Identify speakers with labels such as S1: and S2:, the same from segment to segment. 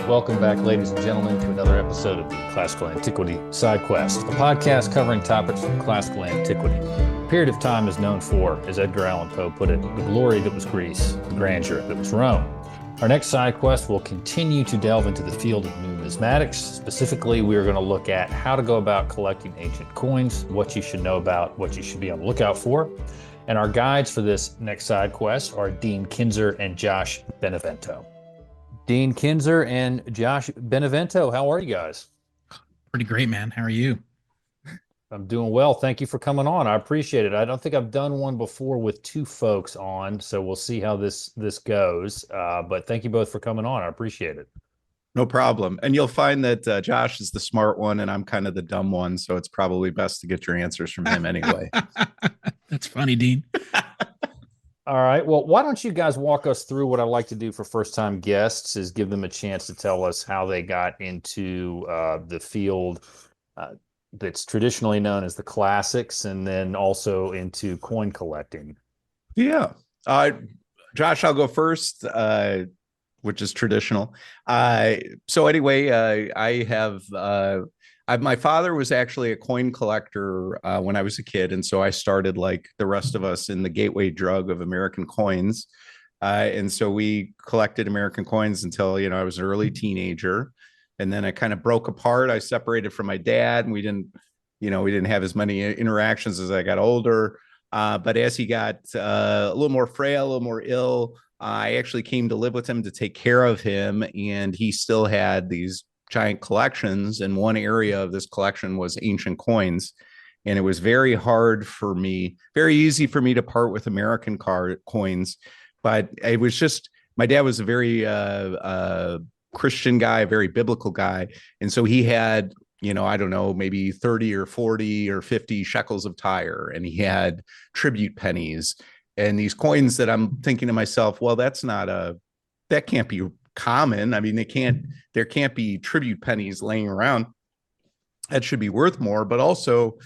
S1: Welcome back, ladies and gentlemen, to another episode of the Classical Antiquity Sidequest, the podcast covering topics from classical antiquity. A period of time is known for, as Edgar Allan Poe put it, the glory that was Greece, the grandeur that was Rome. Our next side quest will continue to delve into the field of numismatics. Specifically, we are going to look at how to go about collecting ancient coins, what you should know about, what you should be on the lookout for. And our guides for this next side quest are Dean Kinzer and Josh Benevento. Dean Kinzer and Josh Benevento, how are you guys?
S2: Pretty great, man. How are you?
S1: I'm doing well. Thank you for coming on. I appreciate it. I don't think I've done one before with two folks on, so we'll see how this goes. But thank you both for coming on. I appreciate it.
S3: No problem. And you'll find that Josh is the smart one and I'm kind of the dumb one, so it's probably best to get your answers from him anyway.
S2: That's funny, Dean.
S1: All right. Well, why don't you guys walk us through what I like to do for first-time guests is give them a chance to tell us how they got into the field that's traditionally known as the classics, and then also into coin collecting.
S3: Yeah. Josh, I'll go first, which is traditional. So anyway, my father was actually a coin collector when I was a kid. And so I started like the rest of us in the gateway drug of American coins. And so we collected American coins until, I was an early teenager. And then I kind of broke apart. I separated from my dad and we didn't have as many interactions as I got older. But as he got a little more frail, a little more ill, I actually came to live with him to take care of him. And he still had these giant collections, and one area of this collection was ancient coins. And it was very easy for me to part with American coins, but it was just, my dad was a very Christian guy, a very biblical guy. And so he had, I don't know, maybe 30 or 40 or 50 shekels of Tyre, and he had tribute pennies and these coins that I'm thinking to myself, well, that can't be common. I mean, there can't be tribute pennies laying around. That should be worth more, but also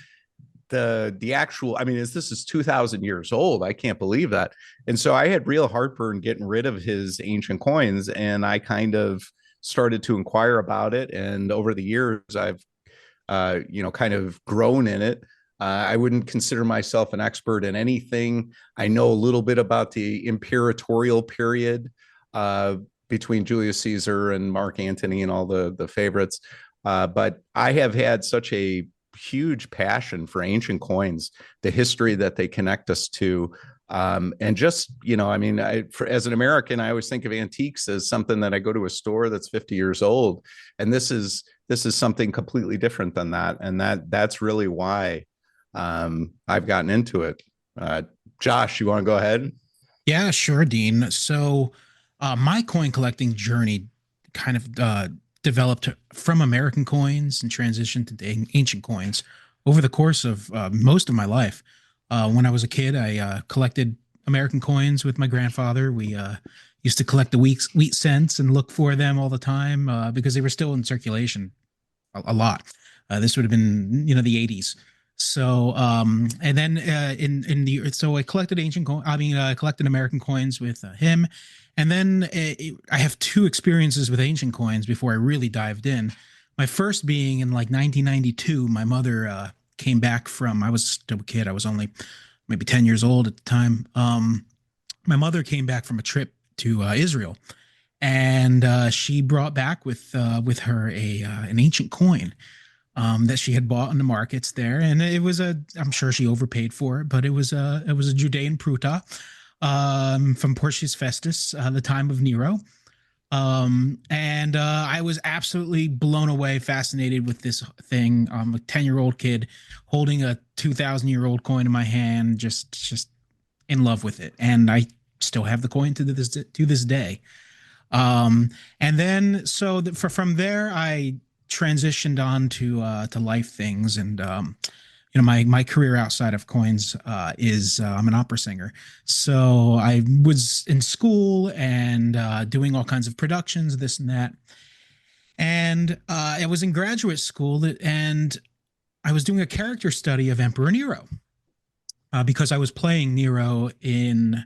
S3: the actual, this is 2,000 years old. I can't believe that. And so I had real heartburn getting rid of his ancient coins, and I kind of started to inquire about it. And over the years, I've, kind of grown in it. I wouldn't consider myself an expert in anything. I know a little bit about the imperatorial period, between Julius Caesar and Mark Antony and all the favorites. But I have had such a huge passion for ancient coins, the history that they connect us to. And just, as an American, I always think of antiques as something that I go to a store that's 50 years old. And this is something completely different than that. And that's really why I've gotten into it. Josh, you want to go ahead?
S2: Yeah, sure, Dean. So my coin collecting journey kind of developed from American coins and transitioned to ancient coins over the course of most of my life. When I was a kid, I collected American coins with my grandfather. We used to collect the wheat cents and look for them all the time because they were still in circulation a lot. This would have been, the 80s. So, and then I collected I collected American coins with him. And then I have two experiences with ancient coins before I really dived in. My first being in like 1992, my mother came back I was still a kid. I was only maybe 10 years old at the time. My mother came back from a trip to Israel, and she brought back with her an ancient coin that she had bought in the markets there. And it was I'm sure she overpaid for it, but it was a Judean pruta from Porcius Festus, the time of Nero. And I was absolutely blown away, fascinated with this thing. I'm a 10-year-old kid holding a 2,000-year-old coin in my hand, just in love with it. And I still have the coin to this day. And then from there, I transitioned on to life things, and my career outside of coins is I'm an opera singer. So I was in school and doing all kinds of productions, this and that. And I was in graduate school, and I was doing a character study of Emperor Nero because I was playing Nero in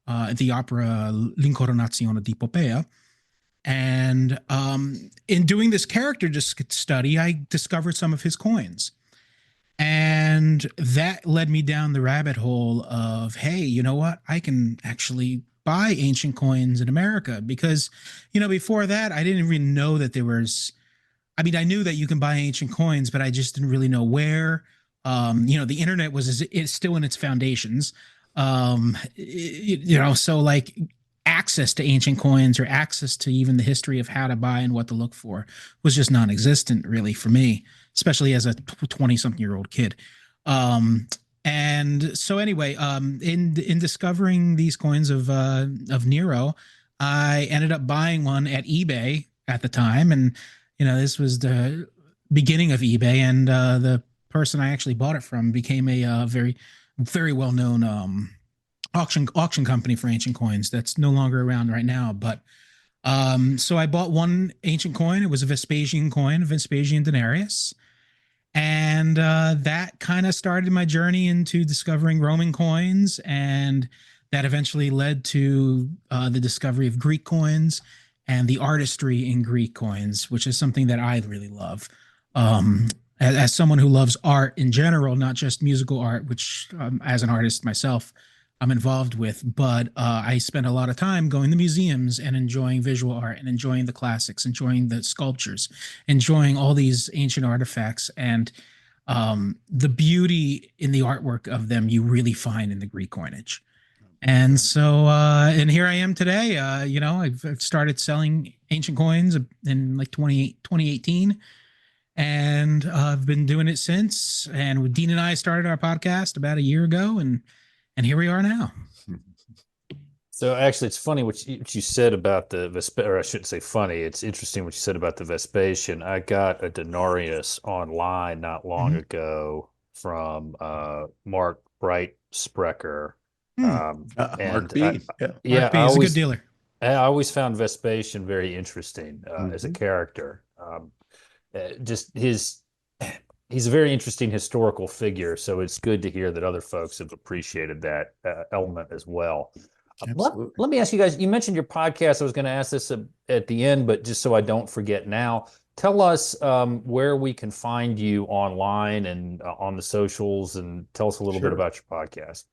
S2: the opera L'Incoronazione di Poppea. And in doing this character study, I discovered some of his coins. And that led me down the rabbit hole of, hey, you know what? I can actually buy ancient coins in America because, before that, I didn't even know that there was. I mean, I knew that you can buy ancient coins, but I just didn't really know where. The internet it's still in its foundations. So like access to ancient coins or access to even the history of how to buy and what to look for was just non-existent really for me, especially as a 20-something-year-old kid. And so anyway, in discovering these coins of Nero, I ended up buying one at eBay at the time, and this was the beginning of eBay, and the person I actually bought it from became a very, very well-known auction company for ancient coins that's no longer around right now. But so I bought one ancient coin. It was a Vespasian coin, Vespasian denarius. And that kind of started my journey into discovering Roman coins. And that eventually led to the discovery of Greek coins and the artistry in Greek coins, which is something that I really love. As someone who loves art in general, not just musical art, which as an artist myself, I'm involved with, but I spend a lot of time going to museums and enjoying visual art and enjoying the classics, enjoying the sculptures, enjoying all these ancient artifacts, and the beauty in the artwork of them you really find in the Greek coinage. And so, and here I am today. I've started selling ancient coins in like 2018, and I've been doing it since. And Dean and I started our podcast about a year ago, and here we are now.
S1: So actually, it's funny what you said about the or I shouldn't say funny. It's interesting what you said about the Vespasian. I got a denarius online not long ago from Mark Bright Sprecher.
S3: Mark B.
S1: Yeah,
S2: Mark B is a good dealer.
S1: I always found Vespasian very interesting as a character. Just he's a very interesting historical figure, so it's good to hear that other folks have appreciated that element as well. Let me ask you guys, you mentioned your podcast. I was going to ask this at the end, but just so I don't forget now, tell us where we can find you online and on the socials, and tell us a little bit about your podcast.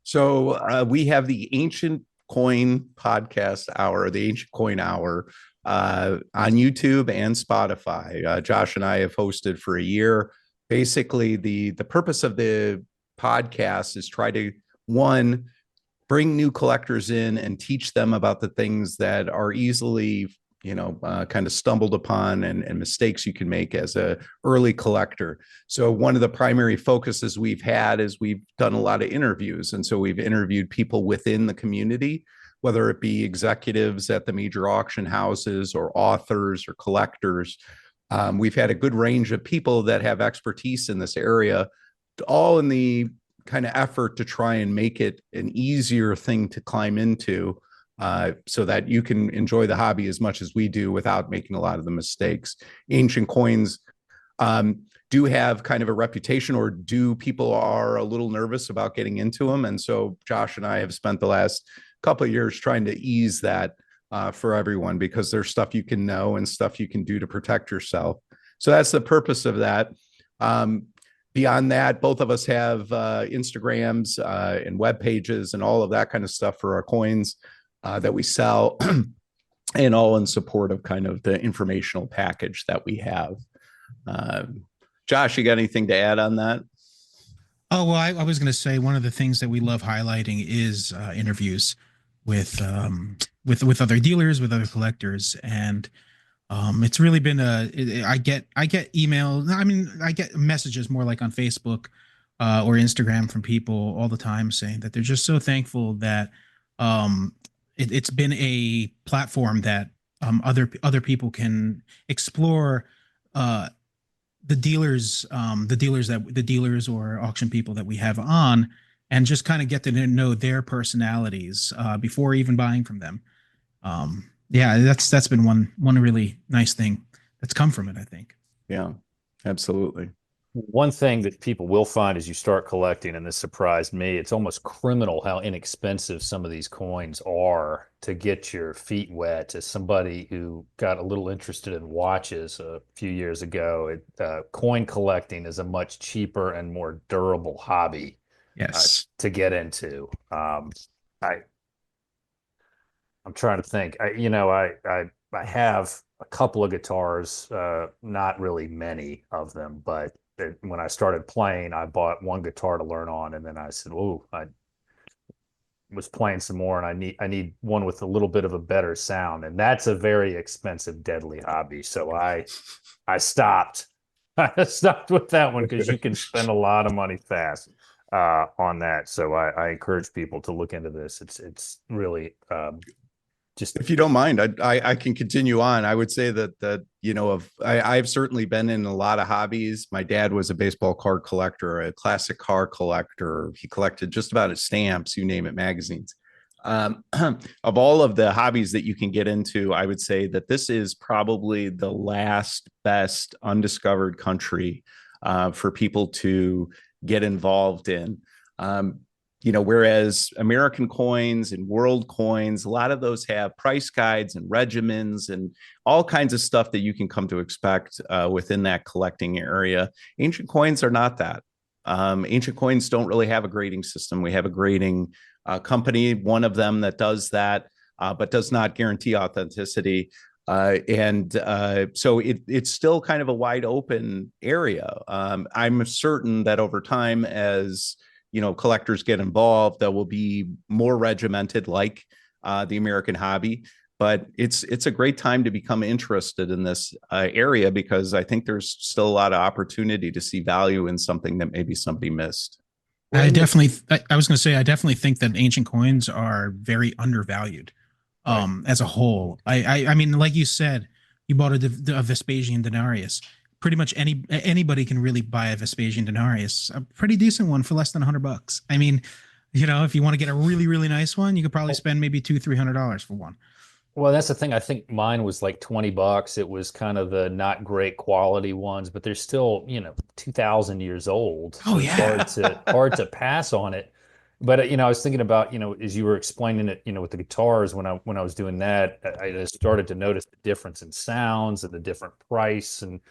S3: So we have the Ancient Coin Podcast Hour, the Ancient Coin Hour, on YouTube and Spotify. Josh and I have hosted for a year. Basically, the purpose of the podcast is try to, one, bring new collectors in and teach them about the things that are easily, kind of stumbled upon and mistakes you can make as a early collector. So one of the primary focuses we've had is we've done a lot of interviews. And so we've interviewed people within the community, whether it be executives at the major auction houses or authors or collectors. We've had a good range of people that have expertise in this area, all in the kind of effort to try and make it an easier thing to climb into, so that you can enjoy the hobby as much as we do without making a lot of the mistakes. Ancient coins do have kind of a reputation, or people are a little nervous about getting into them. And so Josh and I have spent the last couple of years trying to ease that for everyone, because there's stuff you can know and stuff you can do to protect yourself. So that's the purpose of that. Beyond that, both of us have Instagrams and web pages and all of that kind of stuff for our coins that we sell, and all in support of kind of the informational package that we have. Josh, you got anything to add on that?
S2: Oh, well, I was going to say one of the things that we love highlighting is interviews with other dealers, with other collectors, and it's really been I get email. I mean, I get messages more like on Facebook or Instagram from people all the time saying that they're just so thankful that it's been a platform that other people can explore the dealers or auction people that we have on, and just kind of get to know their personalities before even buying from them. Yeah, that's been one really nice thing that's come from it, I think.
S3: Yeah, absolutely.
S1: One thing that people will find as you start collecting, and this surprised me, it's almost criminal how inexpensive some of these coins are to get your feet wet. As somebody who got a little interested in watches a few years ago, coin collecting is a much cheaper and more durable hobby
S2: Yes.
S1: to get into. I I'm trying to think. I have a couple of guitars, not really many of them, but when I started playing, I bought one guitar to learn on, and then I said, "Oh, I was playing some more, and I need one with a little bit of a better sound," and that's a very expensive, deadly hobby. So I stopped. I stopped with that one because you can spend a lot of money fast on that. So I encourage people to look into this. It's really just
S3: If you don't mind, I can continue on. I would say that I've certainly been in a lot of hobbies. My dad was a baseball card collector, a classic car collector. He collected just about stamps, you name it, magazines. Of all of the hobbies that you can get into, I would say that this is probably the last best undiscovered country for people to get involved in. Whereas American coins and world coins, a lot of those have price guides and regimens and all kinds of stuff that you can come to expect within that collecting area. Ancient coins are not that. Ancient coins don't really have a grading system. We have a grading company, one of them that does that, but does not guarantee authenticity. So it's still kind of a wide open area. I'm certain that over time, as collectors get involved, that will be more regimented, like the American hobby. But it's a great time to become interested in this area, because I think there's still a lot of opportunity to see value in something that maybe somebody missed.
S2: I definitely, I was going to say, I definitely think that ancient coins are very undervalued,
S3: Right.
S2: as a whole. I mean, like you said, you bought a Vespasian denarius. Pretty much anybody can really buy a Vespasian denarius, a pretty decent one for less than $100. I mean, if you want to get a really, really nice one, you could probably spend maybe $200-300 for one.
S1: Well, that's the thing. I think mine was like $20. It was kind of the not great quality ones, but they're still, 2000 years old.
S2: Oh
S1: So it's
S2: yeah.
S1: hard to pass on it. But I was thinking about, as you were explaining it, with the guitars when I was doing that, I just started to notice the difference in sounds and the different price. And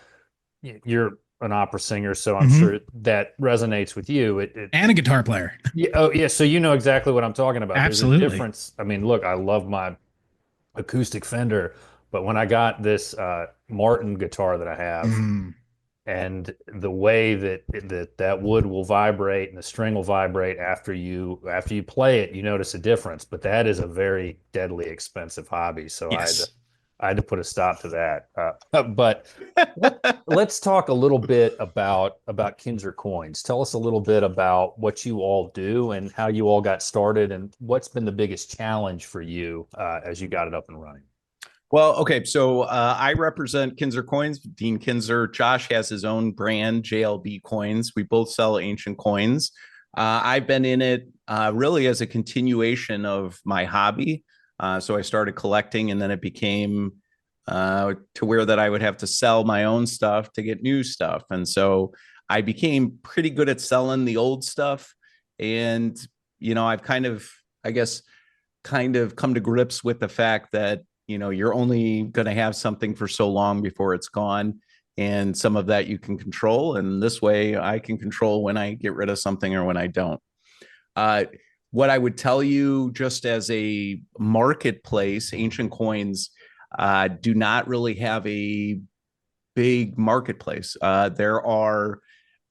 S1: you're an opera singer, so I'm
S2: Hmm.
S1: sure that resonates with you. It
S2: And a guitar player.
S1: Yeah, oh yeah, so you know exactly what I'm talking about. There's a
S2: Absolutely.
S1: difference. I mean, look, I love my acoustic Fender, but when I got this Martin guitar that I have,
S2: Mm,
S1: and the way that wood will vibrate and the string will vibrate after you play it, you notice a difference. But that is a very deadly expensive hobby, so
S2: yes.
S1: I had to put a stop to that. But let's talk a little bit about Kinzer Coins. Tell us a little bit about what you all do and how you all got started, and what's been the biggest challenge for you as you got it up and running.
S3: Well, okay. So I represent Kinzer Coins, Dean Kinzer. Josh has his own brand, JLB Coins. We both sell ancient coins. I've been in it really as a continuation of my hobby. So I started collecting, and then it became to where that I would have to sell my own stuff to get new stuff. And so I became pretty good at selling the old stuff. And, I've kind of, I guess, kind of come to grips with the fact that you're only going to have something for so long before it's gone, and some of that you can control, and this way I can control when I get rid of something or when I don't. uh, what I would tell you, just as a marketplace, ancient coins do not really have a big marketplace. There are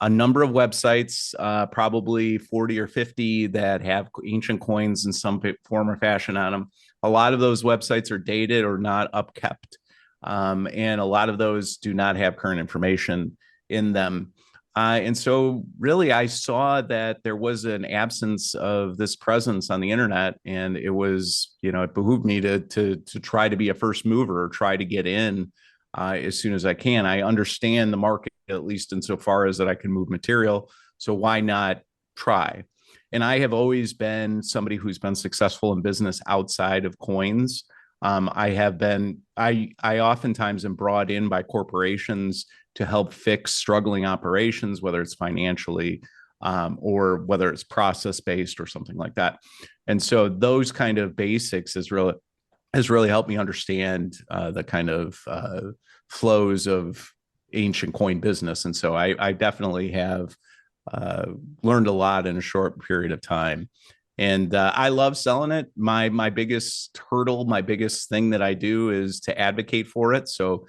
S3: a number of websites, probably 40 or 50, that have ancient coins in some form or fashion on them. A lot of those websites are dated or not upkept. And a lot of those do not have current information in them. And so really, I saw that there was an absence of this presence on the internet, and it was, it behooved me to try to be a first mover, or try to get in as soon as I can. I understand the market, at least insofar as that I can move material. So why not try? And I have always been somebody who's been successful in business outside of coins. I oftentimes am brought in by corporations to help fix struggling operations, whether it's financially or whether it's process based or something like that. And so those kind of basics has really helped me understand the kind of flows of ancient coin business. And so I definitely have learned a lot in a short period of time. And I love selling it. My biggest hurdle, my biggest thing that I do is to advocate for it. So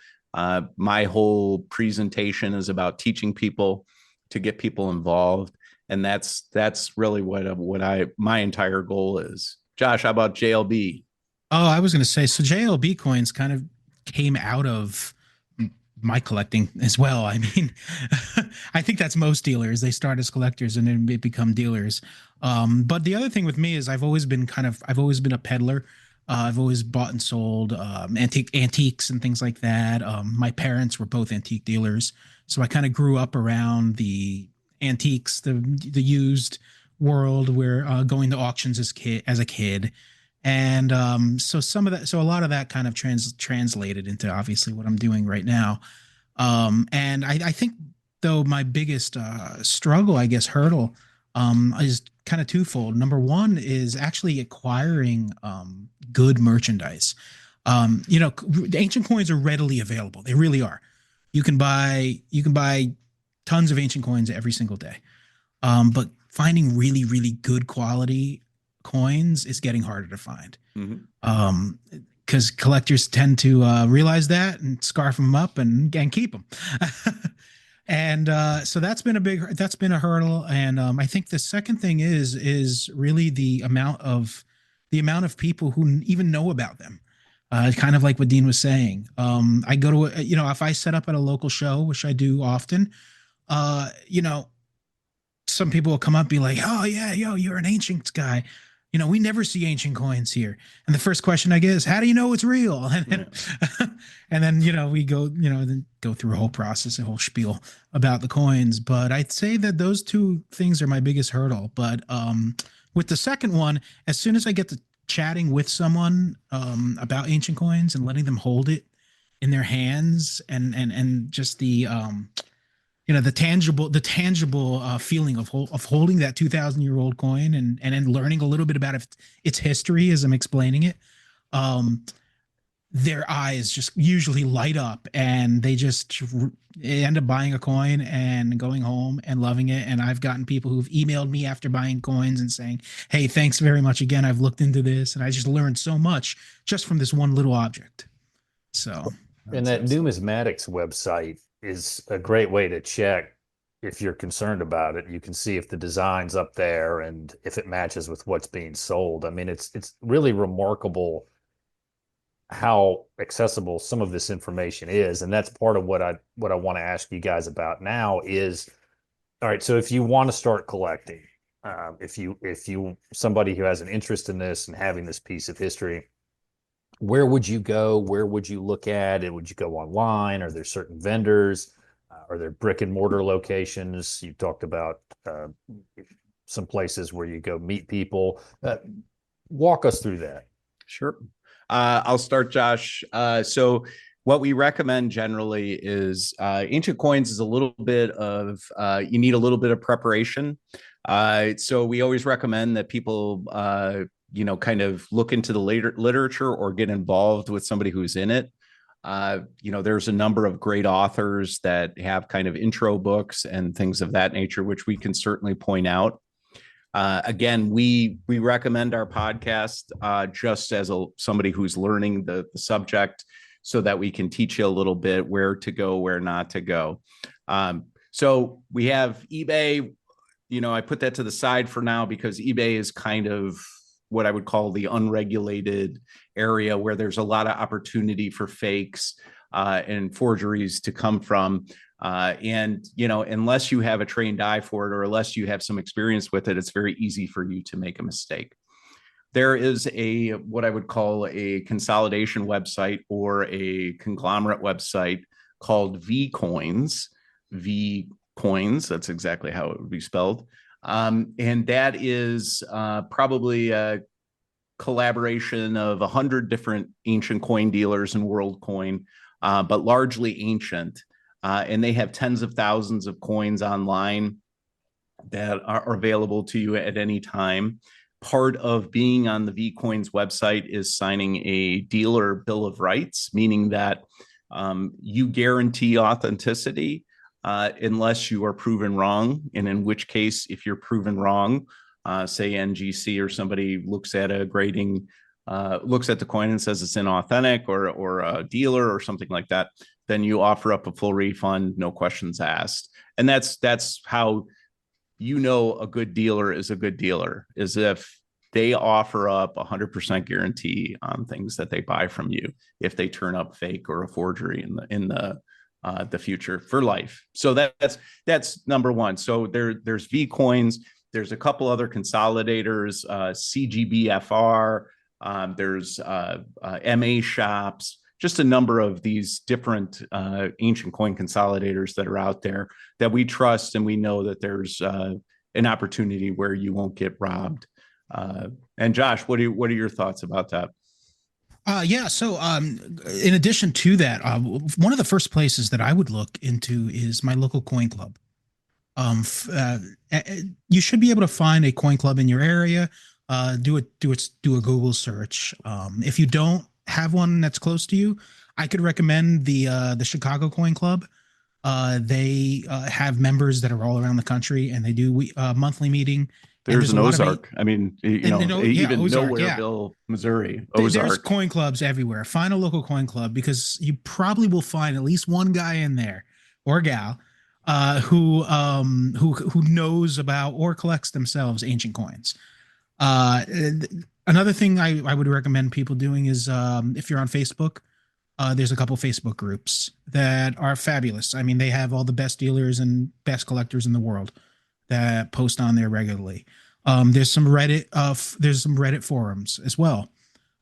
S3: my whole presentation is about teaching people to get people involved, and that's really what my entire goal is. Josh, how about JLB?
S2: Oh, I was going to say, so JLB coins kind of came out of my collecting as well. I mean, I think that's most dealers. They start as collectors and then become dealers. But the other thing with me is I've always been a peddler. I've always bought and sold antiques and things like that. My parents were both antique dealers, so I kind of grew up around the antiques, the used world, where going to auctions as a kid. And so a lot of that kind of translated into obviously what I'm doing right now. And I think though my biggest struggle, I guess, hurdle is kind of twofold. Number one is actually acquiring good merchandise. Ancient coins are readily available. They really are. You can buy tons of ancient coins every single day. But finding really, really good quality coins is getting harder to find. Because collectors tend to realize that and scarf them up and keep them. And so that's been a hurdle. And I think the second thing is really the amount of people who even know about them. Kind of like what Dean was saying. I go to if I set up at a local show, which I do often, some people will come up and be like, "Oh yeah, yo, you're an ancient guy. We never see ancient coins here." And the first question I get is, "How do you know it's real?" And then we go through a whole process, a whole spiel about the coins. But I'd say that those two things are my biggest hurdle. But with the second one, as soon as I get to chatting with someone about ancient coins and letting them hold it in their hands, and just the tangible feeling of holding that 2,000-year-old coin and then learning a little bit about its history as I'm explaining it, their eyes just usually light up and they just end up buying a coin and going home and loving it. And I've gotten people who've emailed me after buying coins and saying, "Hey, thanks very much again. I've looked into this and I just learned so much just from this one little object." So,
S1: and that numismatics website is a great way to check if you're concerned about it. You can see if the design's up there and if it matches with what's being sold. I mean, it's really remarkable how accessible some of this information is, and that's part of what I want to ask you guys about now is, all right, so if you want to start collecting, if you somebody who has an interest in this and having this piece of history, where would you go? Where would you look at it? Would you go online? Are there certain vendors? Are there brick and mortar locations? You talked about some places where you go meet people. Walk us through that.
S3: Sure. I'll start, Josh. So what we recommend generally is ancient coins is a little bit of, you need a little bit of preparation. So we always recommend that people, kind of look into the later literature or get involved with somebody who's in it. There's a number of great authors that have kind of intro books and things of that nature, which we can certainly point out. Again, we recommend our podcast just as somebody who's learning the subject, so that we can teach you a little bit where to go, where not to go. So we have eBay. I put that to the side for now because eBay is kind of what I would call the unregulated area where there's a lot of opportunity for fakes and forgeries to come from. Unless you have a trained eye for it or unless you have some experience with it, it's very easy for you to make a mistake. There is what I would call a consolidation website or a conglomerate website called VCoins. VCoins, that's exactly how it would be spelled. And that is probably collaboration of 100 different ancient coin dealers and world coin, but largely ancient. And they have tens of thousands of coins online that are available to you at any time. Part of being on the vCoins website is signing a dealer bill of rights, meaning that you guarantee authenticity unless you are proven wrong. And in which case, if you're proven wrong, say NGC or somebody looks at a grading, looks at the coin and says it's inauthentic, or a dealer or something like that, then you offer up a full refund, no questions asked. And that's how you know a good dealer is a good dealer, is if they offer up 100% guarantee on things that they buy from you if they turn up fake or a forgery in the future for life. So that's number one. So there's vCoins. There's a couple other consolidators, CGBFR. There's MA shops. Just a number of these different ancient coin consolidators that are out there that we trust, and we know that there's an opportunity where you won't get robbed. And Josh, what are your thoughts about that?
S2: Yeah. So, in addition to that, one of the first places that I would look into is my local coin club. You should be able to find a coin club in your area. Do a Google search. If you don't have one that's close to you, I could recommend the Chicago Coin Club. They have members that are all around the country, and they do a monthly meeting.
S3: There's an Ozark. I mean, even
S2: Ozark,
S3: Nowhereville, Missouri, Ozark.
S2: There's coin clubs everywhere. Find a local coin club, because you probably will find at least one guy in there or gal who knows about or collects themselves ancient coins. Another thing I would recommend people doing is, if you're on Facebook, there's a couple Facebook groups that are fabulous. I mean, they have all the best dealers and best collectors in the world that post on there regularly. There's some Reddit forums as well,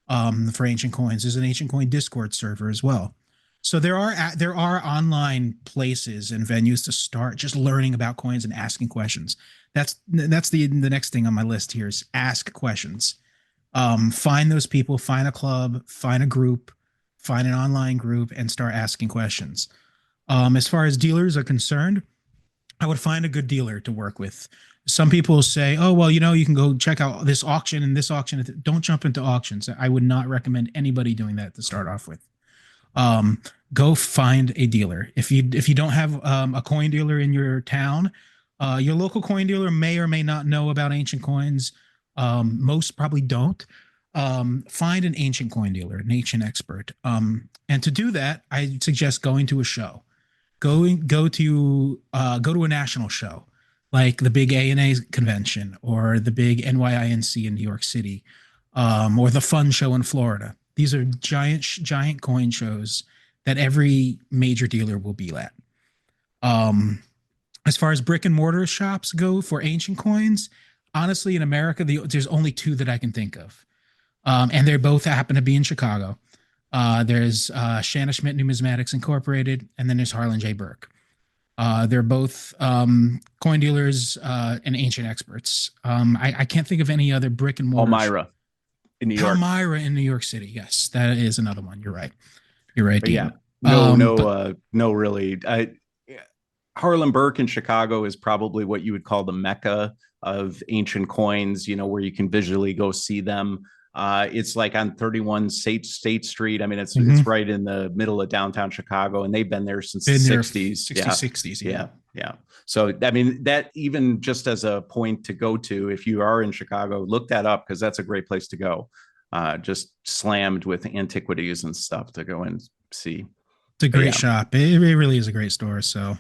S2: for ancient coins. There's an ancient coin Discord server as well. So there are online places and venues to start just learning about coins and asking questions. That's the next thing on my list here is ask questions. Find those people, find a club, find a group, find an online group, and start asking questions. As far as dealers are concerned, I would find a good dealer to work with. Some people say, oh, well, you can go check out this auction and this auction. Don't jump into auctions. I would not recommend anybody doing that to start off with. Go find a dealer. If you don't have a coin dealer in your town, your local coin dealer may or may not know about ancient coins. Most probably don't. Find an ancient coin dealer, an ancient expert. And to do that, I suggest going to a show. Go to a national show, like the big ANA convention or the big NYINC in New York City, or the Fun Show in Florida. These are giant coin shows that every major dealer will be at. As far as brick and mortar shops go for ancient coins, honestly, in America, there's only two that I can think of. And they both happen to be in Chicago. There's Shanna Schmidt Numismatics Incorporated, and then there's Harlan J. Burke. They're both coin dealers and ancient experts. I can't think of any other brick and mortar.
S3: Palmyra in New York.
S2: Palmyra in New York City. Yes, that is another one. You're right. Dean.
S3: Yeah. No, really. Harlan Burke in Chicago is probably what you would call the mecca of ancient coins, where you can visually go see them. It's like on 31 State Street. I mean, it's right in the middle of downtown Chicago, and they've been there since the 60s.
S2: 60s.
S3: Yeah. So, I mean, that even just as a point to go to, if you are in Chicago, look that up, because that's a great place to go. Just slammed with antiquities and stuff to go and see.
S2: It's a great shop. It really is a great store. So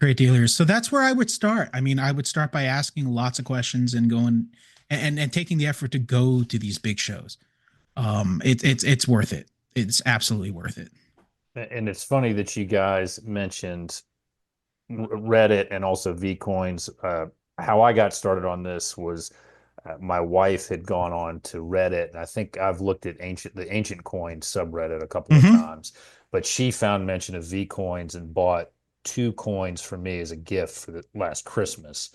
S2: great dealers. So that's where I would start. I mean, I would start by asking lots of questions and going and taking the effort to go to these big shows. It's worth it. It's absolutely worth it.
S1: And it's funny that you guys mentioned Reddit and also vCoins. How I got started on this was my wife had gone on to Reddit, and I think I've looked at the ancient coin subreddit a couple of times, but she found mention of vCoins and bought 2 coins for me as a gift for the last Christmas,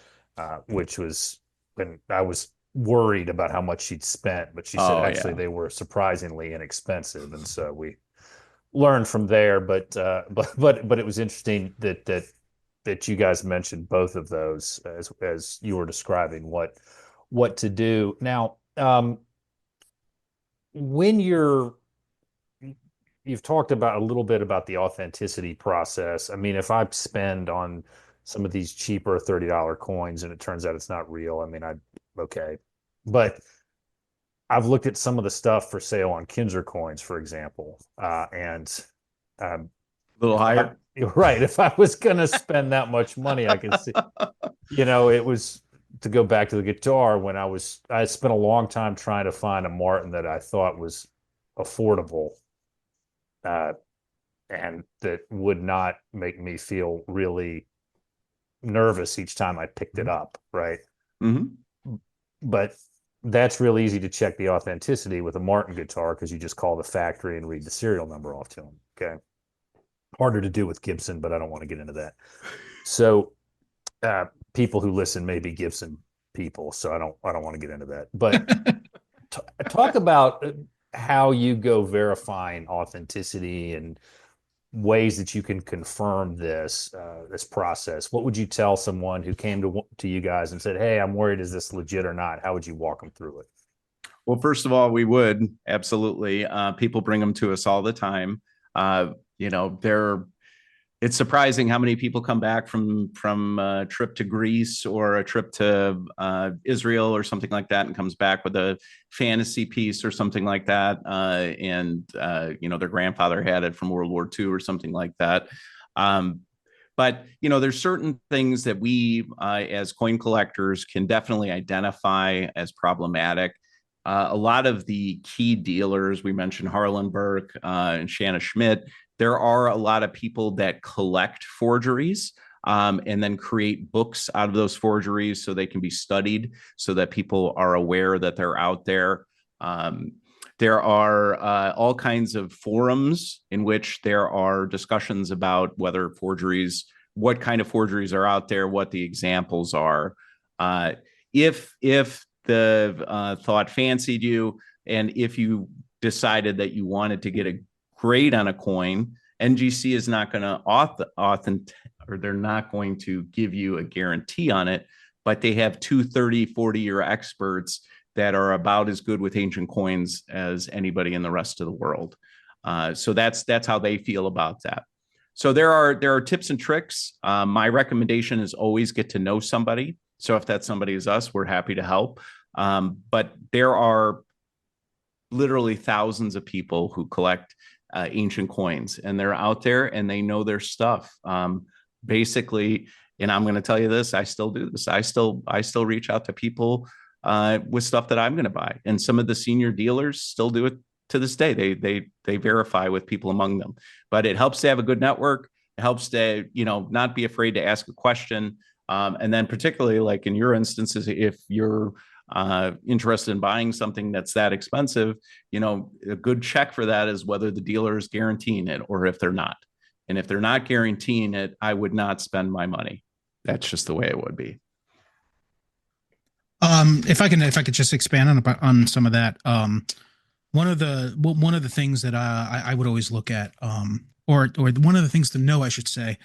S1: which was when I was worried about how much she'd spent, but she said
S3: Oh
S1: actually
S3: yeah.
S1: they were surprisingly inexpensive, and so we learned from there. But it was interesting that you guys mentioned both of those as you were describing what to do. Now, when you've talked about a little bit about the authenticity process. I mean, if I spend on some of these cheaper $30 coins and it turns out it's not real, I mean, okay. But I've looked at some of the stuff for sale on Kinzer coins, for example, and
S3: A little
S1: if I,
S3: higher.
S1: you're right, if I was going to spend that much money, I can see, it was to go back to the guitar when I spent a long time trying to find a Martin that I thought was affordable, uh, and that would not make me feel really nervous each time I picked it up, right?
S3: Mhm.
S1: But that's real easy to check the authenticity with a Martin guitar because you just call the factory and read the serial number off to them. Okay. Harder to do with Gibson, but I don't want to get into that. So people who listen may be Gibson people, so I don't want to get into that. But talk about how you go verifying authenticity and ways that you can confirm this process. What would you tell someone who came to you guys and said, "Hey, I'm worried, is this legit or not?" How would you walk them through it?
S3: Well, first of all, we would absolutely. People bring them to us all the time. They're it's surprising how many people come back from a trip to Greece or a trip to Israel or something like that and comes back with a fantasy piece or something like that. Their grandfather had it from World War II or something like that. But there's certain things that we, as coin collectors, can definitely identify as problematic. A lot of the key dealers, we mentioned Harlan Burke and Shanna Schmidt, there are a lot of people that collect forgeries and then create books out of those forgeries so they can be studied so that people are aware that they're out there. There are all kinds of forums in which there are discussions about what kind of forgeries are out there, what the examples are. If the thought fancied you, and if you decided that you wanted to get a grade on a coin, NGC is not going to or they're not going to give you a guarantee on it, but they have 40-year experts that are about as good with ancient coins as anybody in the rest of the world. So that's how they feel about that. So there are tips and tricks. My recommendation is always get to know somebody. So if that somebody is us, we're happy to help. But there are literally thousands of people who collect ancient coins, and they're out there and they know their stuff. Basically, and I'm going to tell you this, I still do this. I still reach out to people with stuff that I'm going to buy, and some of the senior dealers still do it to this day. They verify with people among them, but it helps to have a good network. It helps to not be afraid to ask a question, and then particularly like in your instances, if you're interested in buying something that's that expensive, a good check for that is whether the dealer is guaranteeing it or if they're not. And if they're not guaranteeing it, I would not spend my money. That's just the way it would be.
S2: If I could just expand on some of that, one of the things that I would always look at, or one of the things to know, I should say,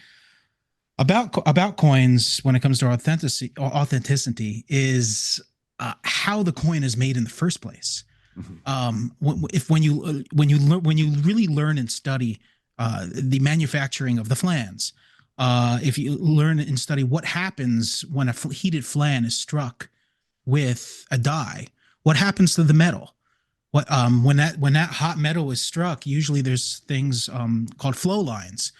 S2: about coins when it comes to authenticity is how the coin is made in the first place. When you really learn and study the manufacturing of the flans, if you learn and study what happens when a heated flan is struck with a die, what happens to the metal? When that hot metal is struck, usually there's things called flow lines,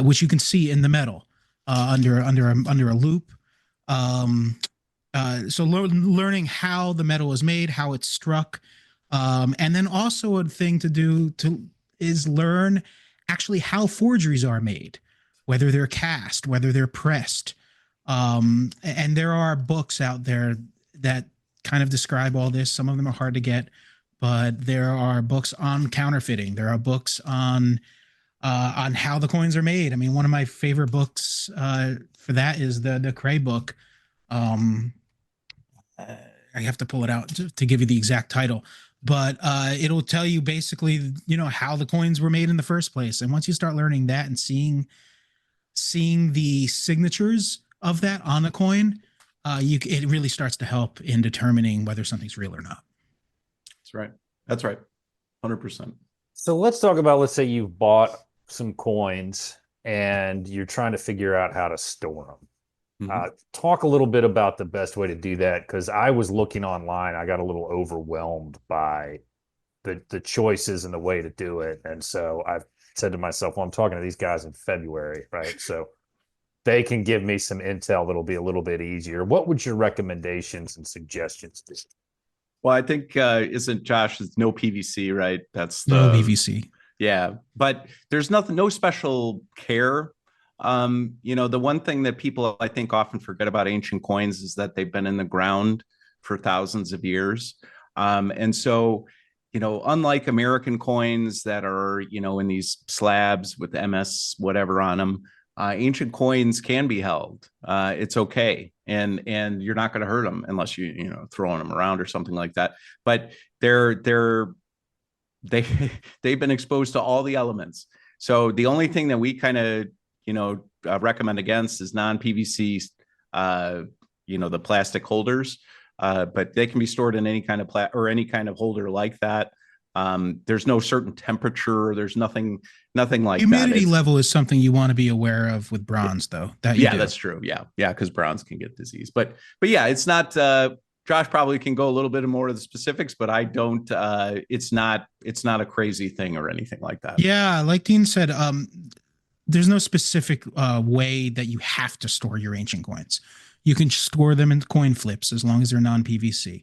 S2: which you can see in the metal under a loop. So learning how the metal is made, how it's struck, and then also a thing to do is learn actually how forgeries are made, whether they're cast, whether they're pressed. And there are books out there that kind of describe all this. Some of them are hard to get, but there are books on counterfeiting. There are books on how the coins are made. I mean, one of my favorite books for that is the Cray book. I have to pull it out to give you the exact title, but it'll tell you basically, how the coins were made in the first place. And once you start learning that and seeing the signatures of that on the coin, it really starts to help in determining whether something's real or not.
S3: That's right. That's right. 100%.
S1: So let's talk about, let's say you've bought some coins and you're trying to figure out how to store them. Talk a little bit about the best way to do that, because I was looking online. I got a little overwhelmed by the choices and the way to do it. And so I've said to myself, well, I'm talking to these guys in February, right? So they can give me some intel that'll be a little bit easier. What would your recommendations and suggestions be?
S3: Well, I think isn't Josh, it's no PVC, right? That's
S2: No PVC.
S3: Yeah, but there's no special care. The one thing that people I think often forget about ancient coins is that they've been in the ground for thousands of years. And so, unlike American coins that are, in these slabs with MS whatever on them, ancient coins can be held. It's okay. And you're not going to hurt them unless throwing them around or something like that. But they've been exposed to all the elements. So the only thing that we kind of recommend against is non-PVC, the plastic holders, but they can be stored in any kind of any kind of holder like that. There's no certain temperature. There's nothing like
S2: humidity
S3: that.
S2: level is something you want to be aware of with bronze, though.
S3: That's true. Yeah, because bronze can get disease. But yeah, it's not. Josh probably can go a little bit more of the specifics, but I don't. It's not a crazy thing or anything like that.
S2: Yeah, like Dean said, there's no specific way that you have to store your ancient coins. You can store them in coin flips as long as they're non-PVC.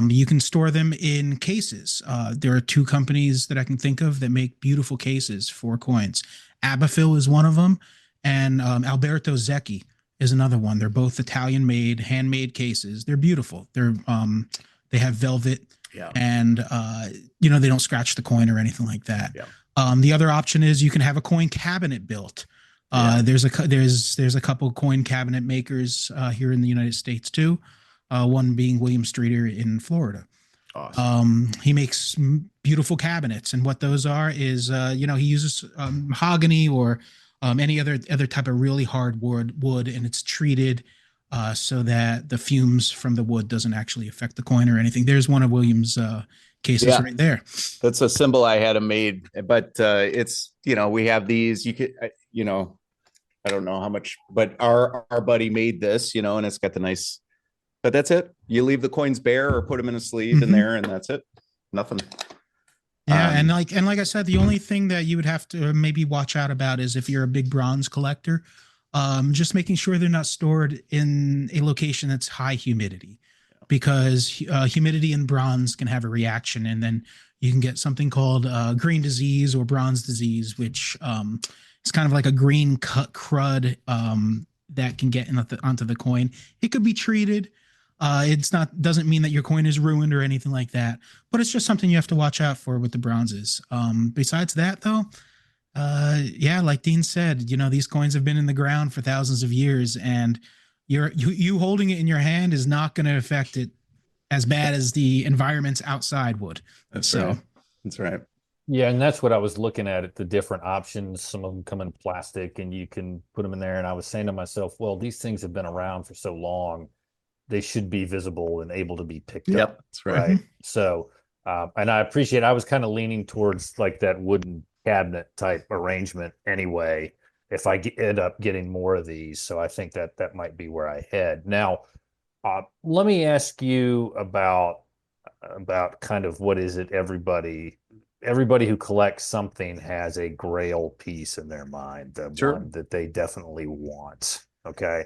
S2: You can store them in cases. There are two companies that I can think of that make beautiful cases for coins. Abaphil is one of them, and Alberto Zecchi is another one. They're both Italian-made, handmade cases. They're beautiful. They have velvet, and they don't scratch the coin or anything like that.
S3: Yeah.
S2: The other option is you can have a coin cabinet built. There's a couple coin cabinet makers here in the United States too. One being William Streeter in Florida.
S3: Awesome.
S2: He makes beautiful cabinets, and what those are is he uses mahogany or any other type of really hard wood, and it's treated so that the fumes from the wood doesn't actually affect the coin or anything. There's one of William's cases right there.
S3: That's a symbol I had him made, but it's we have these. You could I don't know how much, but our buddy made this, and it's got the nice. But that's it. You leave the coins bare or put them in a sleeve in there, and that's it. Nothing.
S2: Yeah, and like I said, the only thing that you would have to maybe watch out about is if you're a big bronze collector, just making sure they're not stored in a location that's high humidity, because humidity in bronze can have a reaction, and then you can get something called green disease or bronze disease, which is kind of like a green crud that can get onto the coin. It could be treated. Doesn't mean that your coin is ruined or anything like that, but it's just something you have to watch out for with the bronzes. Besides that, though, like Dean said, these coins have been in the ground for thousands of years, and you holding it in your hand is not going to affect it as bad as the environments outside would.
S3: That's right. That's right.
S1: Yeah, and that's what I was looking at the different options. Some of them come in plastic, and you can put them in there. And I was saying to myself, well, these things have been around for so long, they should be visible and able to be picked up.
S3: Yep, that's right.
S1: So, and I appreciate, I was kind of leaning towards like that wooden cabinet type arrangement anyway, if I end up getting more of these. So I think that might be where I head. Now, let me ask you about kind of what is it everybody who collects something has a grail piece in their mind, the one that they definitely want. Okay.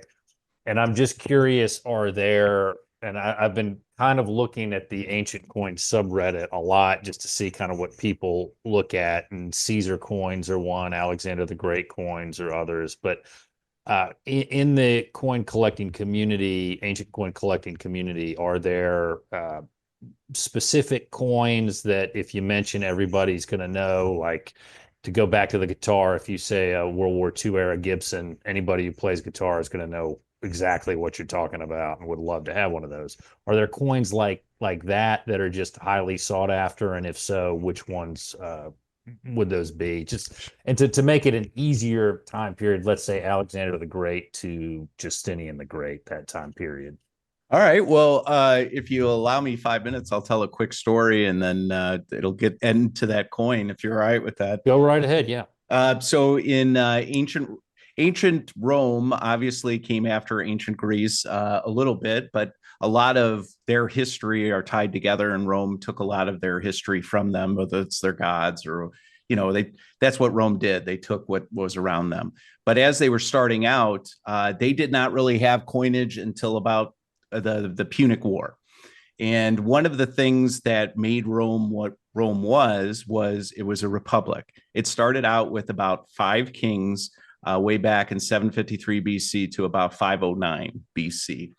S1: And I'm just curious, and I've been kind of looking at the ancient coin subreddit a lot just to see kind of what people look at, and Caesar coins are one, Alexander the Great coins or others. But in the coin collecting community, ancient coin collecting community, are there specific coins that if you mention, everybody's going to know? Like, to go back to the guitar, if you say a World War II era Gibson, anybody who plays guitar is going to know exactly what you're talking about and would love to have one of those. Are there coins like that that are just highly sought after? And if so, which ones would those be? Just and to make it an easier time period, let's say Alexander the Great to Justinian the Great, that time period.
S3: All right. Well, if you allow me 5 minutes, I'll tell a quick story and then it'll get into that coin if you're all right with that.
S1: Go right ahead. Yeah.
S3: So in ancient Rome, obviously came after ancient Greece a little bit, but a lot of their history are tied together, and Rome took a lot of their history from them, whether it's their gods or that's what Rome did. They took what was around them. But as they were starting out, they did not really have coinage until about the Punic War. And one of the things that made Rome what Rome was it was a republic. It started out with about 5 kings way back in 753 BC to about 509 BC.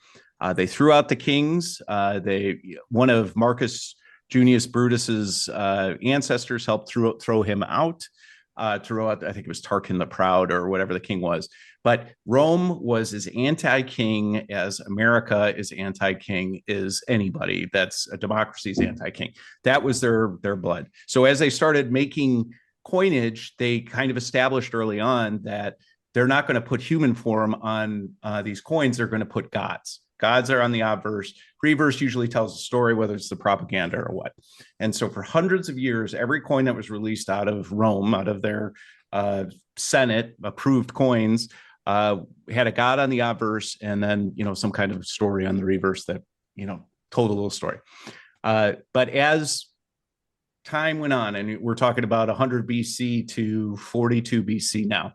S3: They threw out the kings. One of Marcus Junius Brutus's ancestors helped throw him out. Throw out, I think it was Tarquin the Proud or whatever the king was. But Rome was as anti-king as America is anti-king is anybody that's a democracy's anti-king. That was their blood. So as they started making coinage, they kind of established early on that they're not going to put human form on these coins. They're going to put gods. Gods are on the obverse. Reverse usually tells a story, whether it's the propaganda or what. And so for hundreds of years, every coin that was released out of Rome, out of their Senate approved coins, had a god on the obverse and then, some kind of story on the reverse that, told a little story. But as time went on, and we're talking about 100 BC to 42 BC now,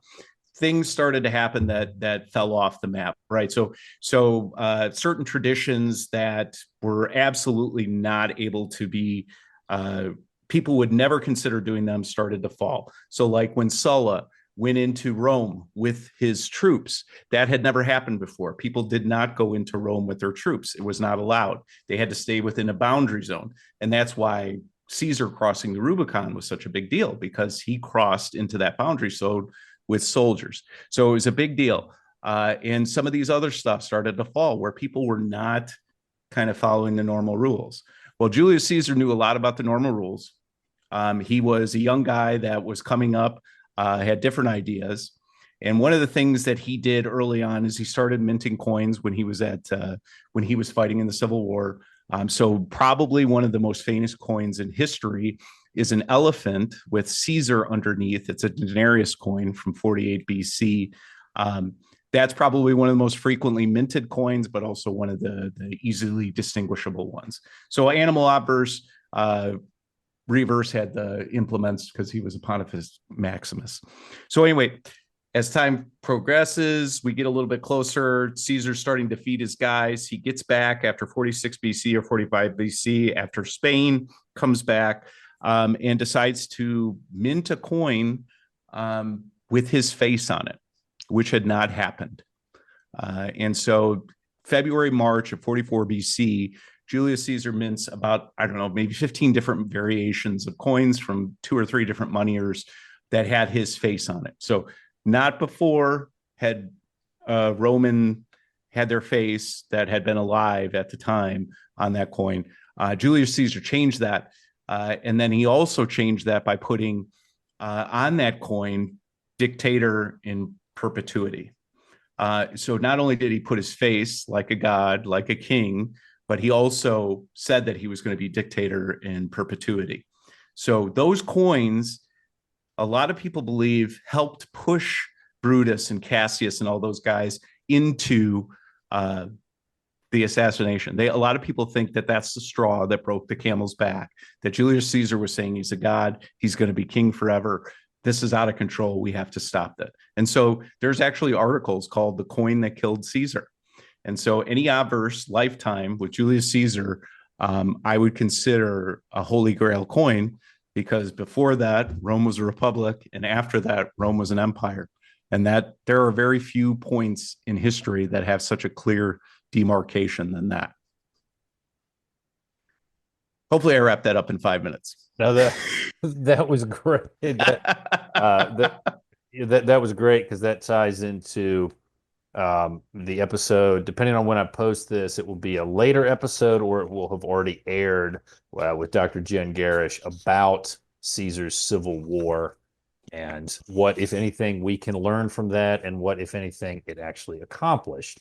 S3: things started to happen that fell off the map, right? So certain traditions that were absolutely not able to be, people would never consider doing them, started to fall. So like when Sulla went into Rome with his troops, that had never happened before. People did not go into Rome with their troops. It was not allowed. They had to stay within a boundary zone. And that's why Caesar crossing the Rubicon was such a big deal, because he crossed into that boundary zone with soldiers. So it was a big deal. And some of these other stuff started to fall where people were not kind of following the normal rules. Well, Julius Caesar knew a lot about the normal rules. He was a young guy that was coming up, had different ideas. And one of the things that he did early on is he started minting coins when he was fighting in the Civil War. So probably one of the most famous coins in history is an elephant with Caesar underneath. It's a denarius coin from 48 BC. That's probably one of the most frequently minted coins, but also one of the easily distinguishable ones. So animal obverse, reverse had the implements because he was a Pontifex Maximus. So anyway, as time progresses, we get a little bit closer. Caesar's starting to feed his guys. He gets back after 46 BC or 45 BC after Spain comes back, and decides to mint a coin with his face on it, which had not happened. And so February, March of 44 BC, Julius Caesar mints about, I don't know, maybe 15 different variations of coins from 2 or 3 different moneyers that had his face on it. So not before had Roman had their face that had been alive at the time on that coin. Julius Caesar changed that. And then he also changed that by putting on that coin dictator in perpetuity. So not only did he put his face like a god, like a king, but he also said that he was going to be dictator in perpetuity. So those coins, a lot of people believe, helped push Brutus and Cassius and all those guys into the assassination. A lot of people think that that's the straw that broke the camel's back, that Julius Caesar was saying he's a god, he's going to be king forever. This is out of control. We have to stop that. And so there's actually articles called The Coin That Killed Caesar. And so any obverse lifetime with Julius Caesar, I would consider a holy grail coin, because before that, Rome was a republic. And after that, Rome was an empire. And that there are very few points in history that have such a clear demarcation than that. Hopefully I wrapped that up in 5 minutes.
S1: No, that was great. That was great, because that ties into The episode, depending on when I post this, it will be a later episode or it will have already aired with Dr. Jen Garish about Caesar's Civil War and what, if anything, we can learn from that and what, if anything, it actually accomplished.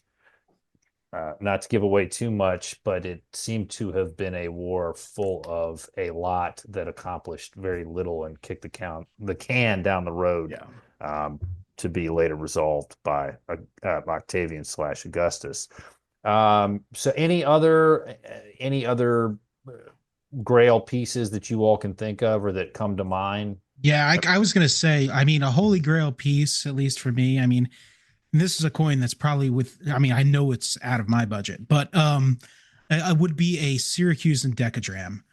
S1: Not to give away too much, but it seemed to have been a war full of a lot that accomplished very little and kicked the can down the road. To be later resolved by Octavian / Augustus. So any other Grail pieces that you all can think of or that come to mind?
S2: Yeah, I was going to say, I mean, a Holy Grail piece, at least for me. I mean, this is a coin that's probably I know it's out of my budget, but it would be a Syracuse and Decadram.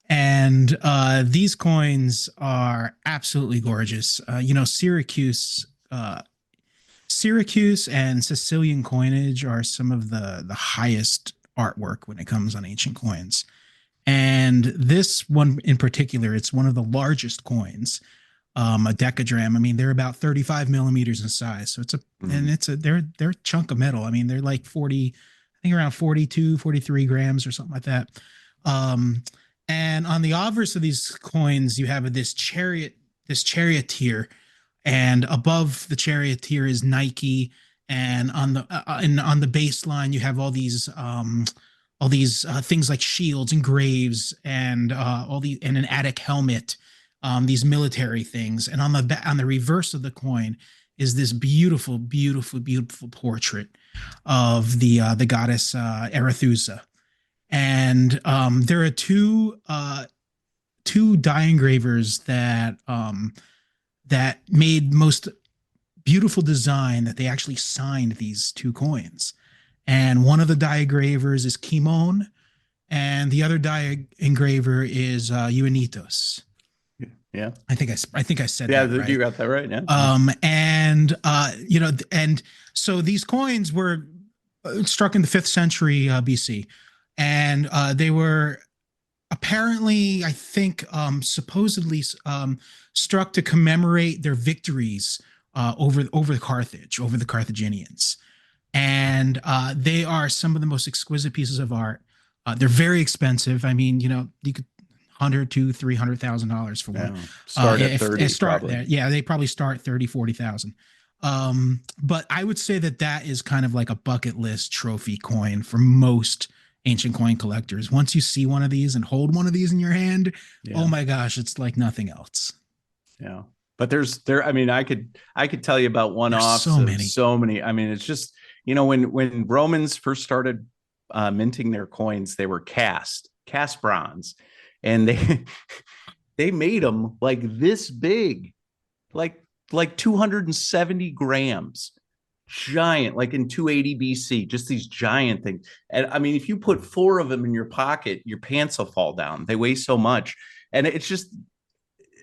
S2: And these coins are absolutely gorgeous. Syracuse and Sicilian coinage are some of the highest artwork when it comes on ancient coins. And this one in particular, it's one of the largest coins. A decadram. I mean, they're about 35 millimeters in size. So they're a chunk of metal. I mean, they're like 40, I think around 42, 43 grams or something like that. And on the obverse of these coins, you have this charioteer, and above the charioteer is Nike. And on the baseline, you have all these things like shields and graves and and an Attic helmet, these military things. And on the reverse of the coin is this beautiful, beautiful, beautiful portrait of the goddess Arethusa. And there are two die engravers that made most beautiful design that they actually signed these two coins. And one of the die engravers is Kimon, and the other die engraver is Euenitos.
S3: Yeah,
S2: I think I said
S3: that.
S2: Yeah, right.
S3: You got that right. Yeah.
S2: And so these coins were struck in the 5th century BC, and they were apparently, I think, supposedly struck to commemorate their victories over Carthage, over the Carthaginians. And they are some of the most exquisite pieces of art. They're very expensive. I mean, you could $100,000 to $300,000 for one.
S3: Start at 30.
S2: There. Yeah, they probably start 30, 40,000. But I would say that is kind of like a bucket list trophy coin for most ancient coin collectors. Once you see one of these and hold one of these in your hand, oh my gosh, it's like nothing else.
S3: Yeah. But I mean, I could tell you about one-offs. So many. I mean, it's just, when Romans first started minting their coins, they were cast bronze, and they made them like this big, like 270 grams, giant, like in 280 BC, just these giant things. And I mean, if you put 4 of them in your pocket, your pants will fall down. They weigh so much. And it's just,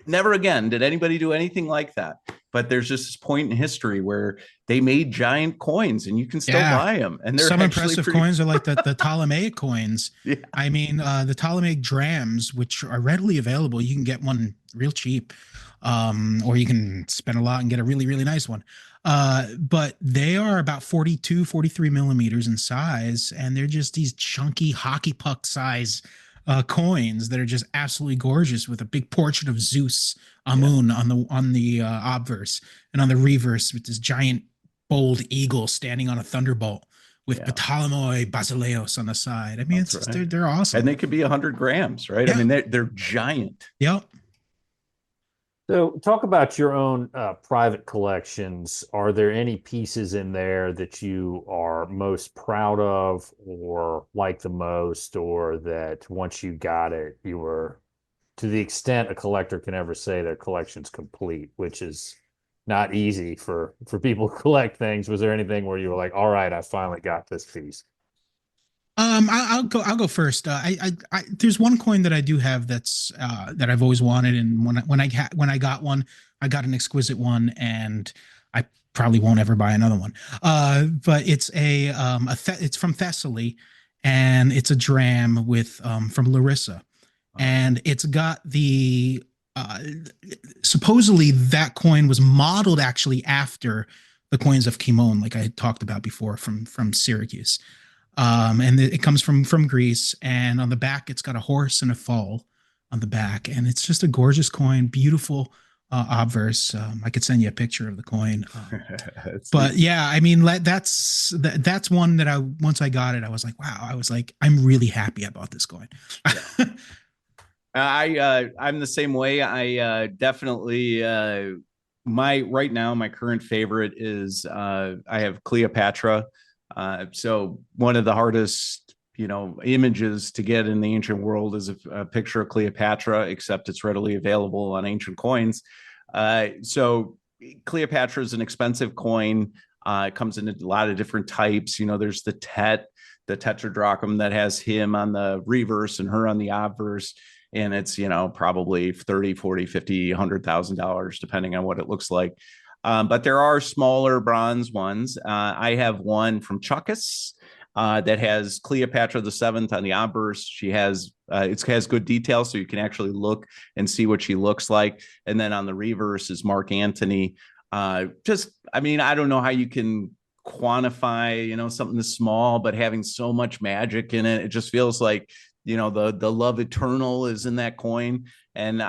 S3: never again did anybody do anything like that. But there's just this point in history where they made giant coins, and you can still buy them. And they're
S2: some impressive coins are like the Ptolemaic coins.
S3: Yeah.
S2: I mean, the Ptolemaic drams, which are readily available. You can get one real cheap, or you can spend a lot and get a really, really nice one. But they are about 42, 43 millimeters in size, and they're just these chunky hockey puck size coins that are just absolutely gorgeous, with a big portrait of Zeus Amun on the obverse, and on the reverse with this giant bold eagle standing on a thunderbolt with Ptolemoi Basileus on the side. I mean, they're awesome,
S3: and they could be 100 grams, right? Yeah. I mean, they're giant.
S2: Yep.
S1: So talk about your own private collections. Are there any pieces in there that you are most proud of or like the most, or that once you got it, you were, to the extent a collector can ever say their collection's complete, which is not easy for people who collect things. Was there anything where you were like, all right, I finally got this piece?
S2: I'll go first. There's one coin that I do have that's that I've always wanted, and when I got one, I got an exquisite one, and I probably won't ever buy another one. But it's it's from Thessaly, and it's a dram with from Larissa, and it's got the supposedly that coin was modeled actually after the coins of Kimon, like I had talked about before from Syracuse. And it comes from Greece, and on the back it's got a horse and a foal on the back, and it's just a gorgeous coin, beautiful obverse. I could send you a picture of the coin. But yeah, I mean that's one that once I got it, I was like, wow, I was like, I'm really happy I bought this coin.
S3: I'm the same way. I definitely right now my current favorite is I have Cleopatra. So one of the hardest images to get in the ancient world is a picture of Cleopatra, except it's readily available on ancient coins. So Cleopatra is an expensive coin. It comes in a lot of different types. There's the tetradrachm that has him on the reverse and her on the obverse. And it's, probably 30, 40, 50, $100,000, depending on what it looks like. But there are smaller bronze ones. I have one from Chuckus that has Cleopatra the Seventh on the obverse. She has it has good detail, so you can actually look and see what she looks like. And then on the reverse is Mark Antony. I don't know how you can quantify, something this small, but having so much magic in it, it just feels like the love eternal is in that coin. And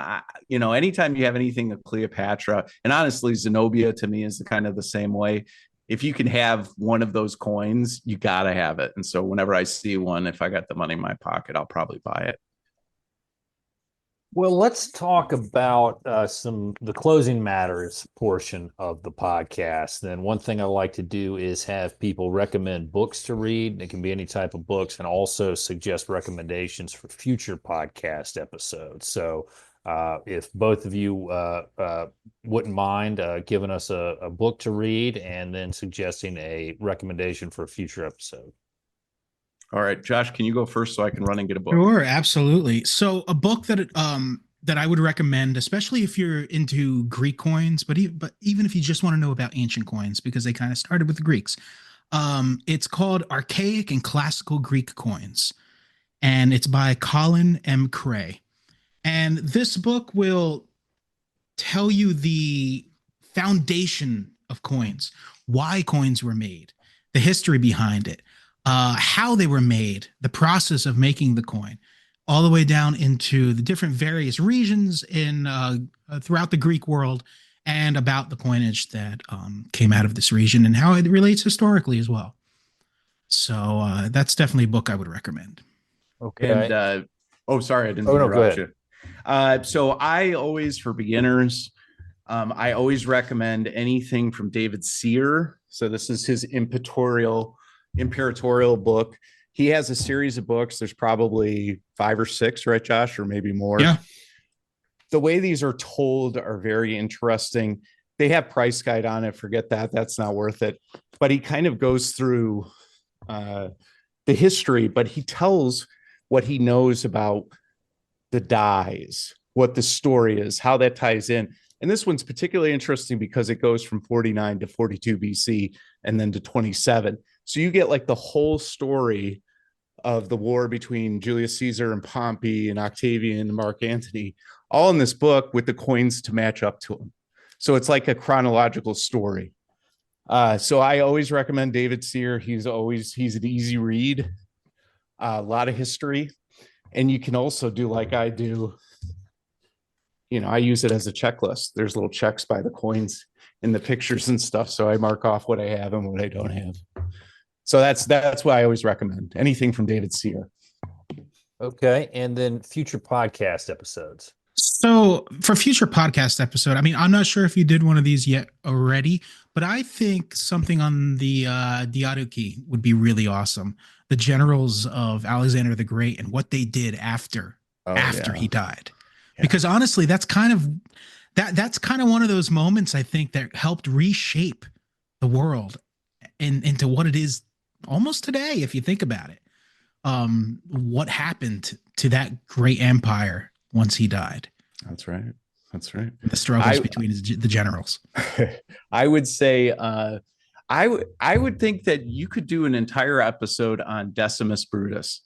S3: anytime you have anything of Cleopatra, and honestly Zenobia to me is kind of the same way. If you can have one of those coins, you gotta have it. And so whenever I see one, if I got the money in my pocket, I'll probably buy it.
S1: Well, let's talk about the closing matters portion of the podcast. Then one thing I like to do is have people recommend books to read. It can be any type of books, and also suggest recommendations for future podcast episodes. So if both of you wouldn't mind giving us a book to read and then suggesting a recommendation for a future episode.
S3: All right, Josh, can you go first so I can run and get a book?
S2: Sure, absolutely. So a book that I would recommend, especially if you're into Greek coins, but even if you just want to know about ancient coins, because they kind of started with the Greeks. It's called Archaic and Classical Greek Coins, and it's by Colin M. Cray. And this book will tell you the foundation of coins, why coins were made, the history behind it, how they were made, the process of making the coin, all the way down into the different various regions throughout the Greek world, and about the coinage that came out of this region and how it relates historically as well. So that's definitely a book I would recommend.
S3: Okay. And sorry, I didn't interrupt you. So I always, for beginners, I always recommend anything from David Sear. So this is his imperatorial book. He has a series of books. There's probably 5 or 6, right, Josh, or maybe more.
S2: Yeah.
S3: The way these are told are very interesting. They have price guide on it. Forget that. That's not worth it. But he kind of goes through the history, but he tells what he knows about the dies, what the story is, how that ties in. And this one's particularly interesting because it goes from 49 to 42 BC and then to 27. So you get like the whole story of the war between Julius Caesar and Pompey and Octavian and Mark Antony, all in this book with the coins to match up to them. So it's like a chronological story. So I always recommend David Sear. He's an easy read, a lot of history. And you can also do like I do. I use it as a checklist. There's little checks by the coins in the pictures and stuff. So I mark off what I have and what I don't have. So that's why I always recommend anything from David Sear.
S1: Okay. And then future podcast episodes.
S2: So for future podcast episode, I mean, I'm not sure if you did one of these yet already, but I think something on the Diadochi would be really awesome. The generals of Alexander the Great and what they did after he died. Yeah. Because honestly, that's kind of one of those moments I think that helped reshape the world into what it is almost today, if you think about it. What happened to that great empire once he died?
S3: That's right.
S2: The struggles between the generals.
S3: I would say I would think that you could do an entire episode on Decimus Brutus,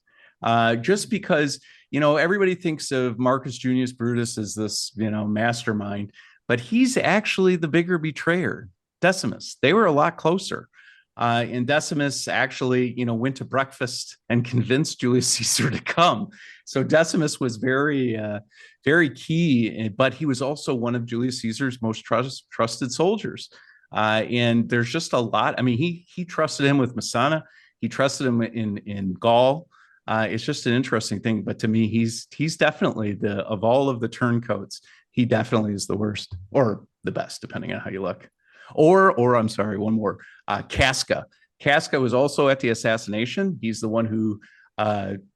S3: just because everybody thinks of Marcus Junius Brutus as this mastermind, but he's actually the bigger betrayer. Decimus. They were a lot closer. And Decimus actually, went to breakfast and convinced Julius Caesar to come. So Decimus was very, very key, but he was also one of Julius Caesar's most trusted soldiers. And there's just a lot. I mean, he trusted him with Messana. He trusted him in Gaul. It's just an interesting thing. But to me, he's definitely of all of the turncoats, he definitely is the worst or the best, depending on how you look. Or I'm sorry, one more. Casca. Casca was also at the assassination. He's the one who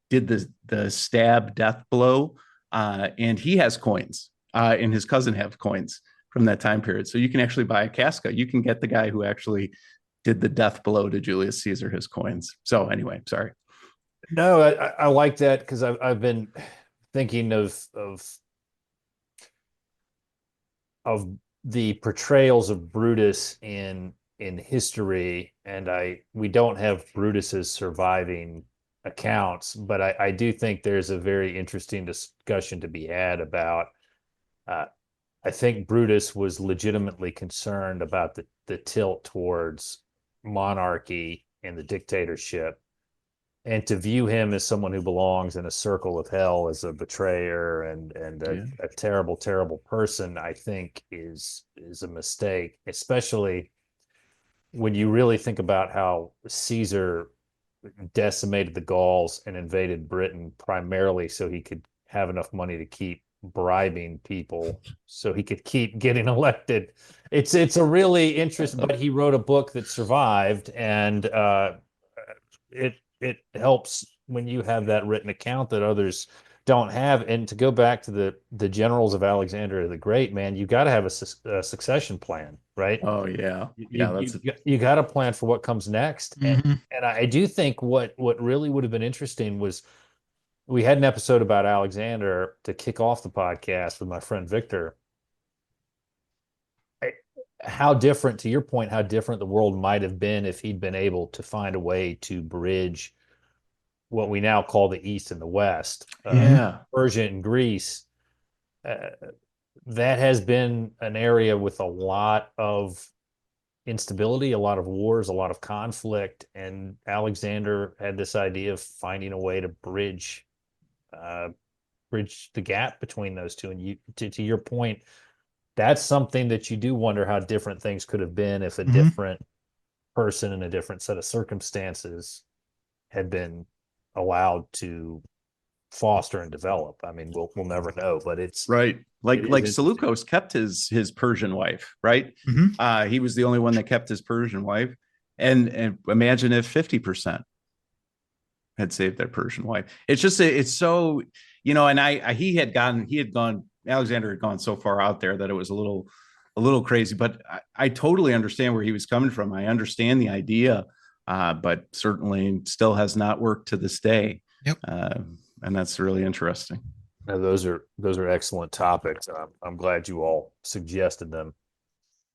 S3: did the stab death blow, and he has coins, and his cousin have coins from that time period. So you can actually buy a Casca. You can get the guy who actually did the death blow to Julius Caesar his coins. So anyway, sorry.
S1: No, I like that because I've been thinking of the portrayals of Brutus in history, and we don't have Brutus's surviving accounts, but I do think there's a very interesting discussion to be had about. I think Brutus was legitimately concerned about the tilt towards monarchy and the dictatorship, and to view him as someone who belongs in a circle of hell as a betrayer and a terrible, terrible person, I think is a mistake, especially when you really think about how Caesar decimated the Gauls and invaded Britain primarily so he could have enough money to keep bribing people so he could keep getting elected. It's a really interesting, but he wrote a book that survived, and it helps when you have that written account that others don't have. And to go back to the generals of Alexander the Great, man, you got to have a succession plan, right?
S3: Oh yeah,
S1: You got to plan for what comes next.
S2: Mm-hmm.
S1: And I do think what really would have been interesting was we had an episode about Alexander to kick off the podcast with my friend Victor. How different, to your point, how different the world might have been if he'd been able to find a way to bridge what we now call the East and the West. Persia and Greece. That has been an area with a lot of instability, a lot of wars, a lot of conflict, and Alexander had this idea of finding a way to bridge the gap between those two. And to your point, that's something that you do wonder how different things could have been if a different person in a different set of circumstances had been allowed to foster and develop. I mean, we'll never know, but it's
S3: right. Like Seleucus kept his Persian wife, right? He was the only one that kept his Persian wife. And imagine if 50% had saved their Persian wife. It's just, it's so, and Alexander had gone so far out there that it was a little crazy, but I totally understand where he was coming from. I understand the idea, but certainly still has not worked to this day.
S2: Yep.
S3: And that's really interesting.
S1: Now, those are excellent topics. I'm glad you all suggested them.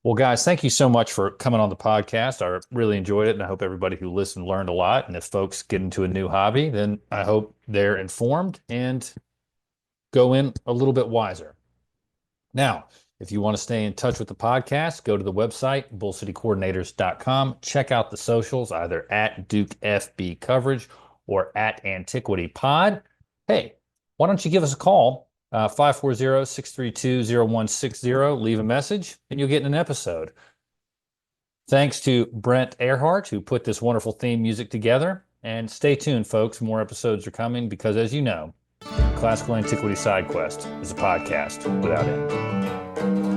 S1: Well, guys, thank you so much for coming on the podcast. I really enjoyed it, and I hope everybody who listened learned a lot. And if folks get into a new hobby, then I hope they're informed and go in a little bit wiser. Now, if you want to stay in touch with the podcast, go to the website, bullcitycoordinators.com. Check out the socials, either at Duke FB Coverage or at Antiquity Pod. Hey, why don't you give us a call, 540-632-0160. Leave a message, and you'll get in an episode. Thanks to Brent Arehart, who put this wonderful theme music together. And stay tuned, folks. More episodes are coming because, as you know, Classical Antiquity Sidequest is a podcast without end.